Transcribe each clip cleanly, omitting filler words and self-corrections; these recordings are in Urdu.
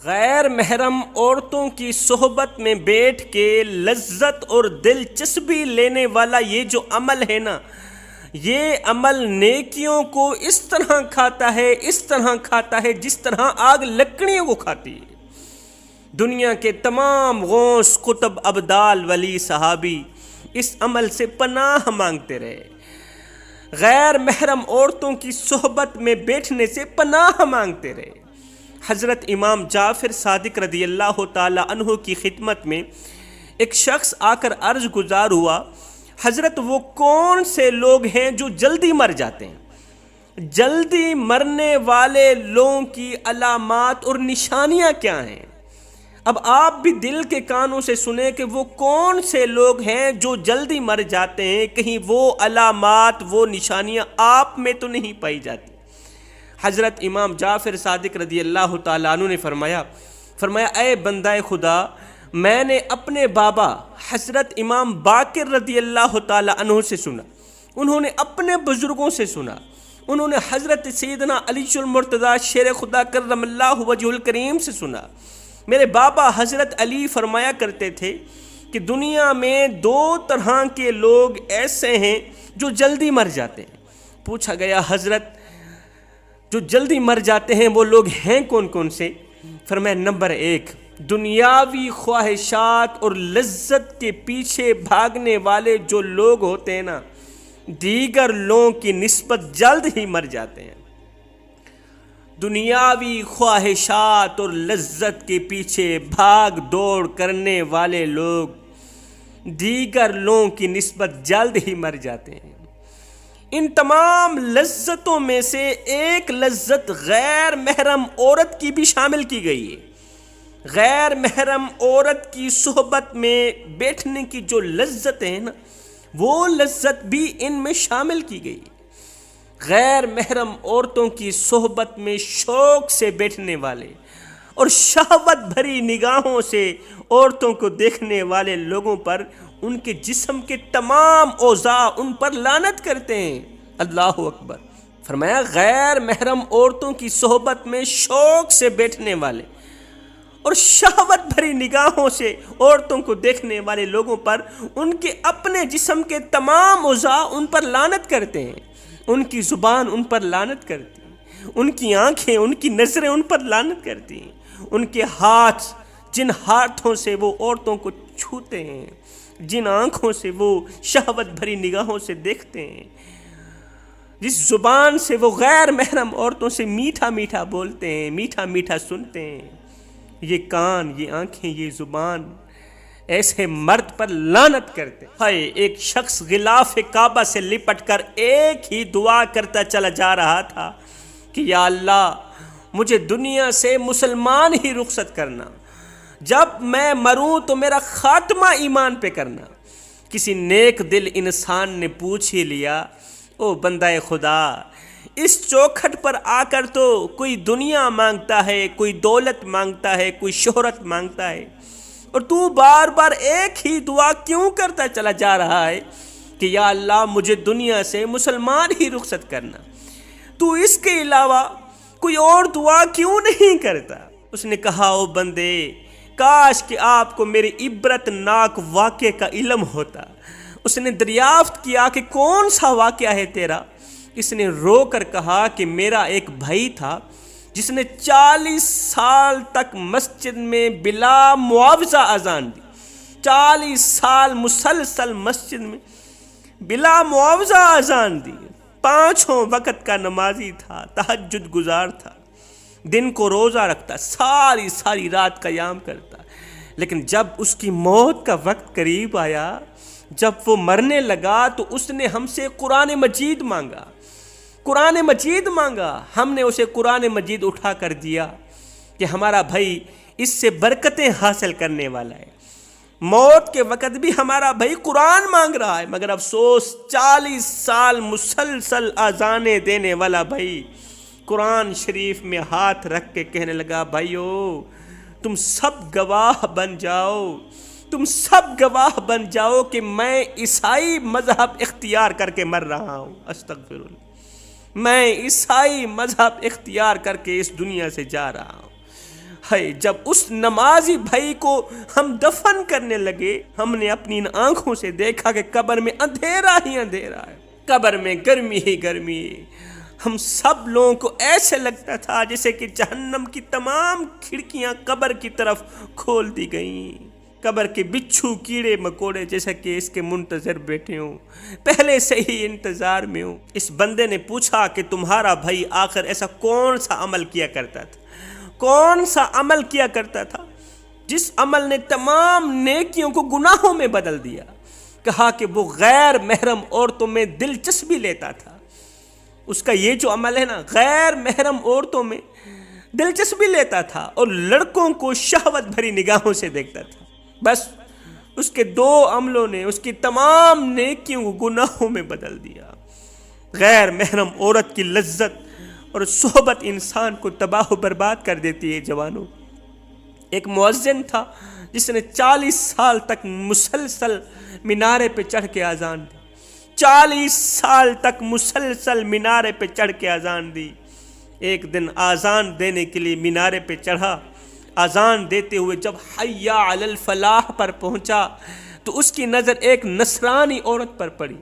غیر محرم عورتوں کی صحبت میں بیٹھ کے لذت اور دلچسپی لینے والا یہ جو عمل ہے نا، یہ عمل نیکیوں کو اس طرح کھاتا ہے جس طرح آگ لکڑیوں کو کھاتی ہے۔ دنیا کے تمام غوث قطب ابدال ولی صحابی اس عمل سے پناہ مانگتے رہے، غیر محرم عورتوں کی صحبت میں بیٹھنے سے پناہ مانگتے رہے۔ حضرت امام جعفر صادق رضی اللہ تعالی عنہ کی خدمت میں ایک شخص آ کر عرض گزار ہوا، حضرت وہ کون سے لوگ ہیں جو جلدی مر جاتے ہیں؟ جلدی مرنے والے لوگوں کی علامات اور نشانیاں کیا ہیں؟ اب آپ بھی دل کے کانوں سے سنیں کہ وہ کون سے لوگ ہیں جو جلدی مر جاتے ہیں، کہیں وہ علامات وہ نشانیاں آپ میں تو نہیں پائی جاتی۔ حضرت امام جعفر صادق رضی اللہ تعالیٰ عنہ نے فرمایا اے بندہ خدا، میں نے اپنے بابا حضرت امام باقر رضی اللہ تعالیٰ عنہ سے سنا، انہوں نے اپنے بزرگوں سے سنا، انہوں نے حضرت سیدنا علی المرتضیٰ شیر خدا کرم اللہ وجہ الکریم سے سنا۔ میرے بابا حضرت علی فرمایا کرتے تھے کہ دنیا میں دو طرح کے لوگ ایسے ہیں جو جلدی مر جاتے ہیں۔ پوچھا گیا حضرت جو جلدی مر جاتے ہیں وہ لوگ ہیں کون کون سے؟ فرمایا نمبر 1، دنیاوی خواہشات اور لذت کے پیچھے بھاگنے والے جو لوگ ہوتے ہیں نا، دیگر لوگوں کی نسبت جلد ہی مر جاتے ہیں۔ دنیاوی خواہشات اور لذت کے پیچھے بھاگ دوڑ کرنے والے لوگ دیگر لوگوں کی نسبت جلد ہی مر جاتے ہیں۔ ان تمام لذتوں میں سے ایک لذت غیر محرم عورت کی بھی شامل کی گئی ہے۔ غیر محرم عورت کی صحبت میں بیٹھنے کی جو لذت ہے نا، وہ لذت بھی ان میں شامل کی گئی ہے۔ غیر محرم عورتوں کی صحبت میں شوق سے بیٹھنے والے اور شہوت بھری نگاہوں سے عورتوں کو دیکھنے والے لوگوں پر ان کے جسم کے تمام اعضاء ان پر لعنت کرتے ہیں۔ اللہ اکبر! فرمایا غیر محرم عورتوں کی صحبت میں شوق سے بیٹھنے والے اور شہوت بھری نگاہوں سے عورتوں کو دیکھنے والے لوگوں پر ان کے اپنے جسم کے تمام اعضاء ان پر لعنت کرتے ہیں۔ ان کی زبان ان پر لعنت کرتی ہے، ان کی آنکھیں، ان کی نظریں ان پر لعنت کرتی ہیں، ان کے ہاتھ جن ہاتھوں سے وہ عورتوں کو چھوتے ہیں، جن آنکھوں سے وہ شہوت بھری نگاہوں سے دیکھتے ہیں، جس زبان سے وہ غیر محرم عورتوں سے میٹھا میٹھا بولتے ہیں، میٹھا میٹھا سنتے ہیں، یہ کان، یہ آنکھیں، یہ زبان ایسے مرد پر لعنت کرتے۔ ہائے! ایک شخص غلاف کعبہ سے لپٹ کر ایک ہی دعا کرتا چلا جا رہا تھا کہ یا اللہ مجھے دنیا سے مسلمان ہی رخصت کرنا، جب میں مروں تو میرا خاتمہ ایمان پہ کرنا۔ کسی نیک دل انسان نے پوچھ ہی لیا، او بندہ خدا، اس چوکھٹ پر آ کر تو کوئی دنیا مانگتا ہے، کوئی دولت مانگتا ہے، کوئی شہرت مانگتا ہے، اور تو بار بار ایک ہی دعا کیوں کرتا چلا جا رہا ہے کہ یا اللہ مجھے دنیا سے مسلمان ہی رخصت کرنا؟ تو اس کے علاوہ کوئی اور دعا کیوں نہیں کرتا؟ اس نے کہا، او بندے، کاش کہ آپ کو میرے عبرت ناک واقعے کا علم ہوتا۔ اس نے دریافت کیا کہ کون سا واقعہ ہے تیرا؟ اس نے رو کر کہا کہ میرا ایک بھائی تھا جس نے 40 سال تک مسجد میں بلا معاوضہ اذان دی، 40 سال مسلسل مسجد میں بلا معاوضہ اذان دی، 5 وقت کا نمازی تھا، تہجد گزار تھا، دن کو روزہ رکھتا، ساری رات قیام کرتا، لیکن جب اس کی موت کا وقت قریب آیا، جب وہ مرنے لگا تو اس نے ہم سے قرآن مجید مانگا، ہم نے اسے قرآن مجید اٹھا کر دیا کہ ہمارا بھائی اس سے برکتیں حاصل کرنے والا ہے۔ موت کے وقت بھی ہمارا بھائی قرآن مانگ رہا ہے، مگر افسوس 40 سال مسلسل اذانیں دینے والا بھائی قرآن شریف میں ہاتھ رکھ کے کہنے لگا، بھائیو تم سب گواہ بن جاؤ کہ میں عیسائی مذہب اختیار کر کے مر رہا ہوں، استغفر اللہ، میں عیسائی مذہب اختیار کر کے اس دنیا سے جا رہا ہوں۔ ہے جب اس نمازی بھائی کو ہم دفن کرنے لگے، ہم نے اپنی ان آنکھوں سے دیکھا کہ قبر میں اندھیرا ہی اندھیرا ہے، قبر میں گرمی ہی گرمی ہے۔ ہم سب لوگوں کو ایسے لگتا تھا جیسے کہ جہنم کی تمام کھڑکیاں قبر کی طرف کھول دی گئیں، قبر کے بچھو کیڑے مکوڑے جیسا کہ اس کے منتظر بیٹھے ہوں، پہلے سے ہی انتظار میں ہوں۔ اس بندے نے پوچھا کہ تمہارا بھائی آخر ایسا کون سا عمل کیا کرتا تھا، کون سا عمل کیا کرتا تھا جس عمل نے تمام نیکیوں کو گناہوں میں بدل دیا؟ کہا کہ وہ غیر محرم عورتوں میں دلچسپی لیتا تھا۔ اس کا یہ جو عمل ہے نا، غیر محرم عورتوں میں دلچسپی لیتا تھا اور لڑکوں کو شہوت بھری نگاہوں سے دیکھتا تھا۔ بس اس کے دو عملوں نے اس کی تمام نیکیوں کو گناہوں میں بدل دیا۔ غیر محرم عورت کی لذت اور صحبت انسان کو تباہ و برباد کر دیتی ہے۔ جوانوں، ایک مؤذن تھا جس نے 40 سال تک مسلسل مینارے پہ چڑھ کے اذان دی، 40 سال تک مسلسل مینارے پہ چڑھ کے اذان دی۔ ایک دن اذان دینے کے لیے مینارے پہ چڑھا، اذان دیتے ہوئے جب حی علی الفلاح پر پہنچا تو اس کی نظر ایک نصرانی عورت پر پڑی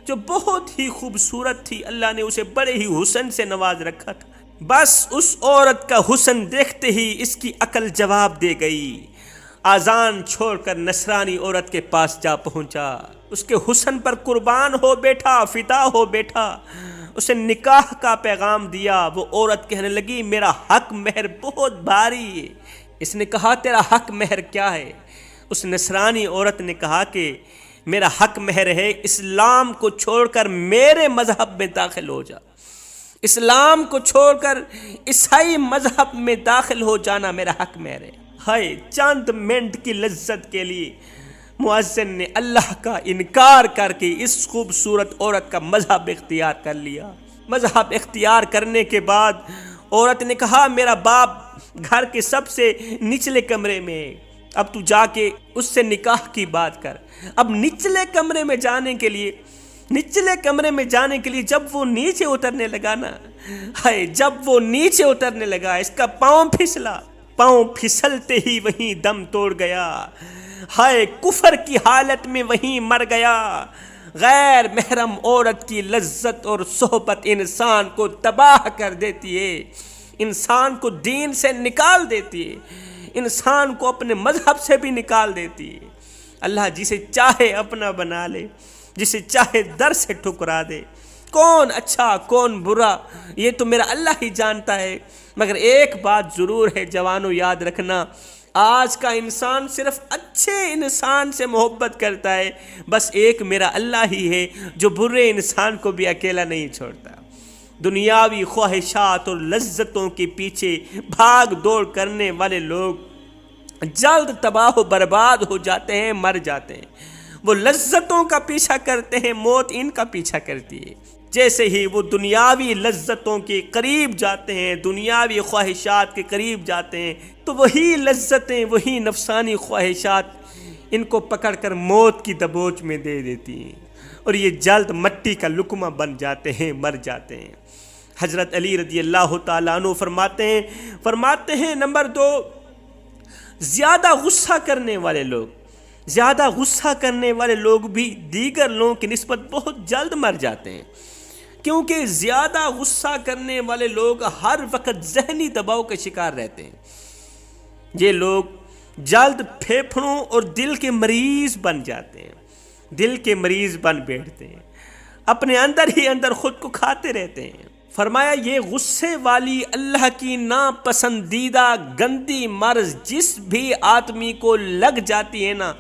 جو بہت ہی خوبصورت تھی، اللہ نے اسے بڑے ہی حسن سے نواز رکھا تھا۔ بس اس عورت کا حسن دیکھتے ہی اس کی عقل جواب دے گئی، اذان چھوڑ کر نصرانی عورت کے پاس جا پہنچا، اس کے حسن پر قربان ہو بیٹھا، فدا ہو بیٹھا، اسے نکاح کا پیغام دیا۔ وہ عورت کہنے لگی میرا حق مہر بہت بھاری ہے۔ اس نے کہا تیرا حق مہر کیا ہے؟ اس نصرانی عورت نے کہا کہ میرا حق مہر ہے اسلام کو چھوڑ کر میرے مذہب میں داخل ہو جا، اسلام کو چھوڑ کر عیسائی مذہب میں داخل ہو جانا میرا حق مہر ہے۔ ہائے، چند منٹ کی لذت کے لیے مؤذن نے اللہ کا انکار کر کے اس خوبصورت عورت کا مذہب اختیار کر لیا۔ مذہب اختیار کرنے کے بعد عورت نے کہا میرا باپ گھر کے سب سے نچلے کمرے میں ہے، اب تو جا کے اس سے نکاح کی بات کر۔ اب نچلے کمرے میں جانے کے لیے جب وہ نیچے اترنے لگا نا، ہائے جب وہ نیچے اترنے لگا اس کا پاؤں پھسلا، پاؤں پھسلتے ہی وہیں دم توڑ گیا، ہائے کفر کی حالت میں وہیں مر گیا۔ غیر محرم عورت کی لذت اور صحبت انسان کو تباہ کر دیتی ہے، انسان کو دین سے نکال دیتی ہے، انسان کو اپنے مذہب سے بھی نکال دیتی ہے۔ اللہ جسے چاہے اپنا بنا لے، جسے چاہے در سے ٹھکرا دے۔ کون اچھا کون برا یہ تو میرا اللہ ہی جانتا ہے، مگر ایک بات ضرور ہے جوانوں، یاد رکھنا، آج کا انسان صرف اچھے انسان سے محبت کرتا ہے، بس ایک میرا اللہ ہی ہے جو برے انسان کو بھی اکیلا نہیں چھوڑتا۔ دنیاوی خواہشات اور لذتوں کے پیچھے بھاگ دوڑ کرنے والے لوگ جلد تباہ و برباد ہو جاتے ہیں، مر جاتے ہیں۔ وہ لذتوں کا پیچھا کرتے ہیں، موت ان کا پیچھا کرتی ہے۔ جیسے ہی وہ دنیاوی لذتوں کے قریب جاتے ہیں، دنیاوی خواہشات کے قریب جاتے ہیں، تو وہی لذتیں، وہی نفسانی خواہشات ان کو پکڑ کر موت کی دبوچ میں دے دیتی ہیں اور یہ جلد مٹی کا لقمہ بن جاتے ہیں، مر جاتے ہیں۔ حضرت علی رضی اللہ تعالیٰ عنہ فرماتے ہیں نمبر 2، زیادہ غصہ کرنے والے لوگ بھی دیگر لوگوں کی نسبت بہت جلد مر جاتے ہیں، کیونکہ زیادہ غصہ کرنے والے لوگ ہر وقت ذہنی دباؤ کا شکار رہتے ہیں۔ یہ لوگ جلد پھیپھڑوں اور دل کے مریض بن جاتے ہیں، دل کے مریض بن بیٹھتے ہیں، اپنے اندر ہی اندر خود کو کھاتے رہتے ہیں۔ فرمایا یہ غصے والی اللہ کی ناپسندیدہ گندی مرض جس بھی آدمی کو لگ جاتی ہے نا،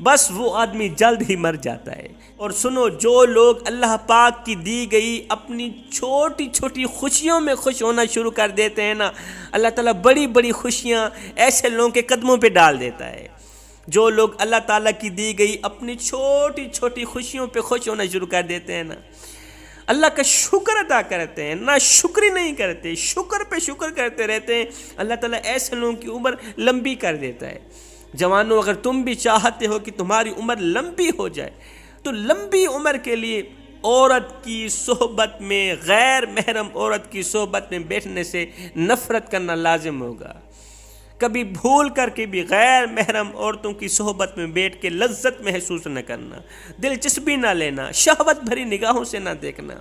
بس وہ آدمی جلد ہی مر جاتا ہے۔ اور سنو، جو لوگ اللہ پاک کی دی گئی اپنی چھوٹی چھوٹی خوشیوں میں خوش ہونا شروع کر دیتے ہیں نا، اللہ تعالیٰ بڑی بڑی خوشیاں ایسے لوگوں کے قدموں پہ ڈال دیتا ہے۔ جو لوگ اللہ تعالیٰ کی دی گئی اپنی چھوٹی چھوٹی خوشیوں پہ خوش ہونا شروع کر دیتے ہیں نا، اللہ کا شکر ادا کرتے ہیں، نہ شکری نہیں کرتے، شکر پہ شکر کرتے رہتے ہیں، اللہ تعالیٰ ایسے لوگوں کی عمر لمبی کر دیتا ہے۔ جوانوں، اگر تم بھی چاہتے ہو کہ تمہاری عمر لمبی ہو جائے تو لمبی عمر کے لیے عورت کی صحبت میں، غیر محرم عورت کی صحبت میں بیٹھنے سے نفرت کرنا لازم ہوگا۔ کبھی بھول کر کے بھی غیر محرم عورتوں کی صحبت میں بیٹھ کے لذت محسوس نہ کرنا، دلچسپی نہ لینا، شہوت بھری نگاہوں سے نہ دیکھنا۔